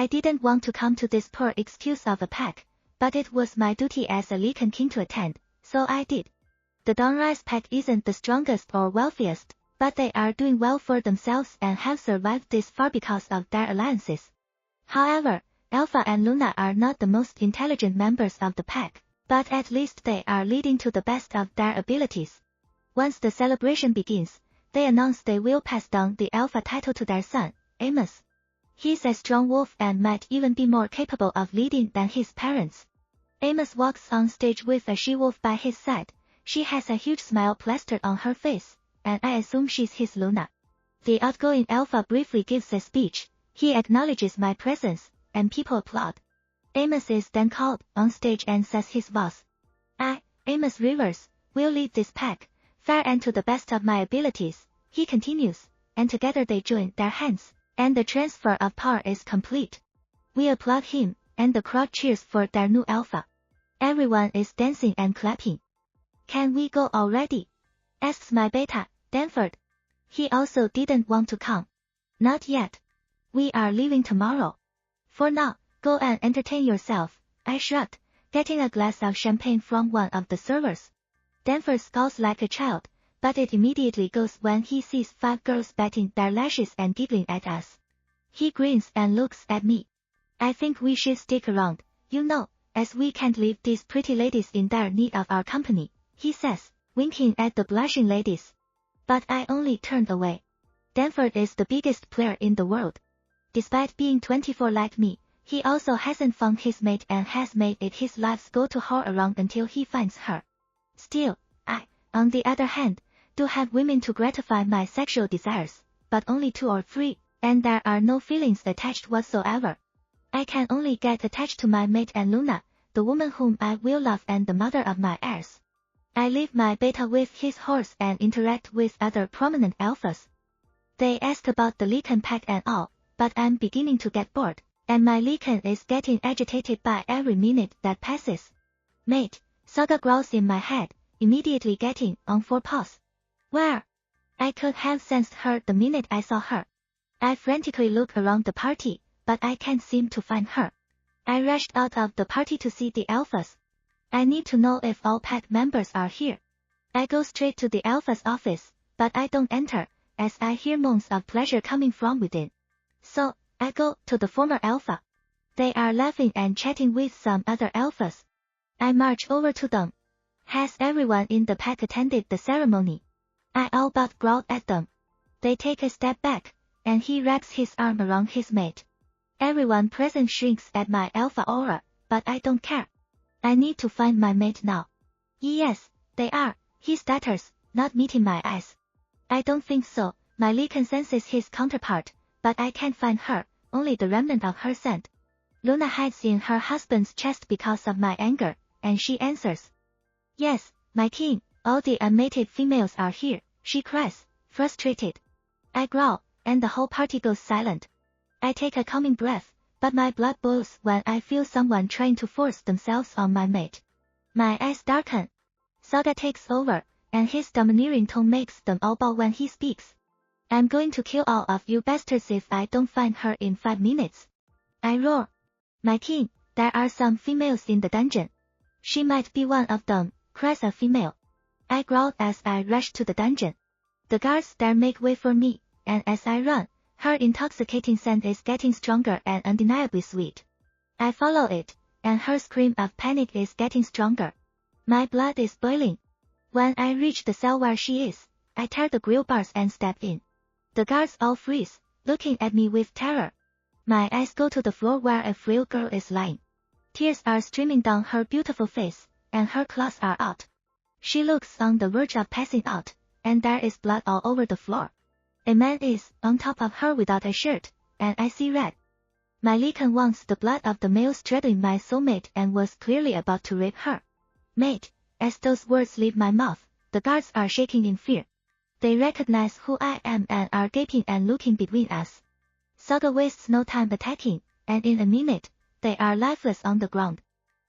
I didn't want to come to this poor excuse of a pack, but it was my duty as a Lycan king to attend, so I did. The Dawnrise pack isn't the strongest or wealthiest, but they are doing well for themselves and have survived this far because of their alliances. However, Alpha and Luna are not the most intelligent members of the pack, but at least they are leading to the best of their abilities. Once the celebration begins, they announce they will pass down the Alpha title to their son, Amos. He's a strong wolf and might even be more capable of leading than his parents. Amos walks on stage with a she-wolf by his side. She has a huge smile plastered on her face, and I assume she's his Luna. The outgoing Alpha briefly gives a speech. He acknowledges my presence, and people applaud. Amos is then called on stage and says his vows. I, Amos Rivers, will lead this pack, fair and to the best of my abilities, he continues, and together they join their hands, and the transfer of power is complete. We applaud him, and the crowd cheers for their new Alpha. Everyone is dancing and clapping. Can we go already? Asks my beta, Danford. He also didn't want to come. Not yet. We are leaving tomorrow. For now, go and entertain yourself, I shrugged, getting a glass of champagne from one of the servers. Danford scowls like a child, but it immediately goes when he sees 5 girls batting their lashes and giggling at us. He grins and looks at me. I think we should stick around, you know, as we can't leave these pretty ladies in dire need of our company, he says, winking at the blushing ladies. But I only turned away. Danford is the biggest player in the world. Despite being 24 like me, he also hasn't found his mate and has made it his life's goal to haul around until he finds her. Still, I, on the other hand, do have women to gratify my sexual desires, but only 2 or 3, and there are no feelings attached whatsoever. I can only get attached to my mate and Luna, the woman whom I will love and the mother of my heirs. I leave my beta with his horse and interact with other prominent alphas. They ask about the Lycan pack and all, but I'm beginning to get bored, and my Lycan is getting agitated by every minute that passes. Mate, Saga growls in my head, immediately getting on 4 paws. Where? I could have sensed her the minute I saw her. I frantically look around the party, but I can't seem to find her. I rushed out of the party to see the alphas. I need to know if all pack members are here. I go straight to the alpha's office, but I don't enter, as I hear moans of pleasure coming from within. So, I go to the former alpha. They are laughing and chatting with some other alphas. I march over to them. Has everyone in the pack attended the ceremony? I all but growl at them. They take a step back, and he wraps his arm around his mate. Everyone present shrinks at my alpha aura, but I don't care. I need to find my mate now. Yes, they are, he stutters, not meeting my eyes. I don't think so, my Lycan senses his counterpart, but I can't find her, only the remnant of her scent. Luna hides in her husband's chest because of my anger, and she answers. Yes, my king, all the unmated females are here, she cries, frustrated. I growl, and the whole party goes silent. I take a calming breath, but my blood boils when I feel someone trying to force themselves on my mate. My eyes darken. Saga takes over, and his domineering tone makes them all bow when he speaks. I'm going to kill all of you bastards if I don't find her in 5 minutes. I roar. My king, there are some females in the dungeon. She might be one of them, cries a female. I growl as I rush to the dungeon. The guards there make way for me, and as I run, her intoxicating scent is getting stronger and undeniably sweet. I follow it, and her scream of panic is getting stronger. My blood is boiling. When I reach the cell where she is, I tear the grill bars and step in. The guards all freeze, looking at me with terror. My eyes go to the floor where a frail girl is lying. Tears are streaming down her beautiful face, and her claws are out. She looks on the verge of passing out, and there is blood all over the floor. A man is on top of her without a shirt, and I see red. My Lycan wants the blood of the male straddling my soulmate and was clearly about to rape her. Mate, as those words leave my mouth, the guards are shaking in fear. They recognize who I am and are gaping and looking between us. Saga wastes no time attacking, and in a minute, they are lifeless on the ground.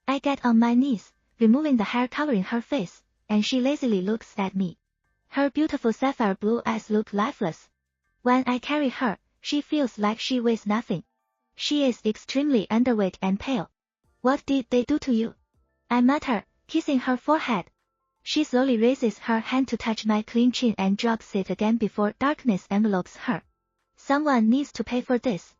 I get on my knees, removing the hair covering her face, and she lazily looks at me. Her beautiful sapphire blue eyes look lifeless. When I carry her, she feels like she weighs nothing. She is extremely underweight and pale. What did they do to you? I mutter, kissing her forehead. She slowly raises her hand to touch my clean chin and drops it again before darkness envelopes her. Someone needs to pay for this.